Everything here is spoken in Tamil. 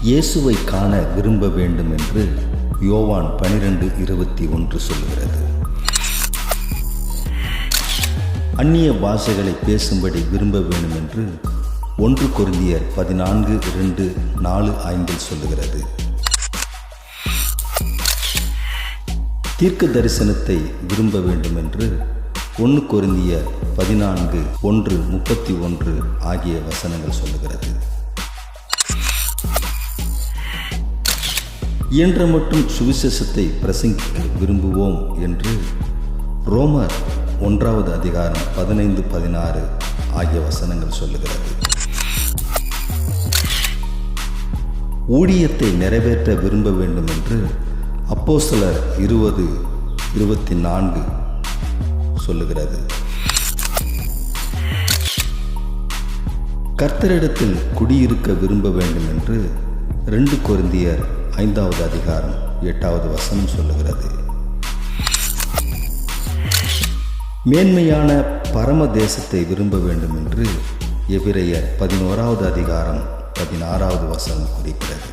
இயேசுவை காண விரும்ப வேண்டும் என்று யோவான் 12:21 சொல்கிறது. அந்நிய பாஷைகளை பேசும்படி விரும்ப வேண்டும் என்று 1 கொரிந்தியர் 14:2-4-5 சொல்லுகிறது. தீர்க்க தரிசனத்தை விரும்ப வேண்டும் என்று 1 கொரிந்தியர் 14:1-31 ஆகிய வசனங்கள் சொல்லுகிறது. இயன்ற மட்டும் சுவிசேஷத்தை பிரசங்கிக்க விரும்புவோம் என்று ரோமர் 1:15-16 ஆகிய வசனங்கள் சொல்லுகிறது. ஊழியத்தை நிறைவேற்ற விரும்ப வேண்டும் என்று அப்போஸ்தலர் 20:24 சொல்லுகிறது. கர்த்தரிடத்தில் குடியிருக்க விரும்ப வேண்டும் என்று 2 கொரிந்தியர் 5:8 சொல்லுகிறது. மேன்மையான பரம தேசத்தை விரும்ப வேண்டும் என்று எபிரெயர் 11:16 குறிக்கிறது.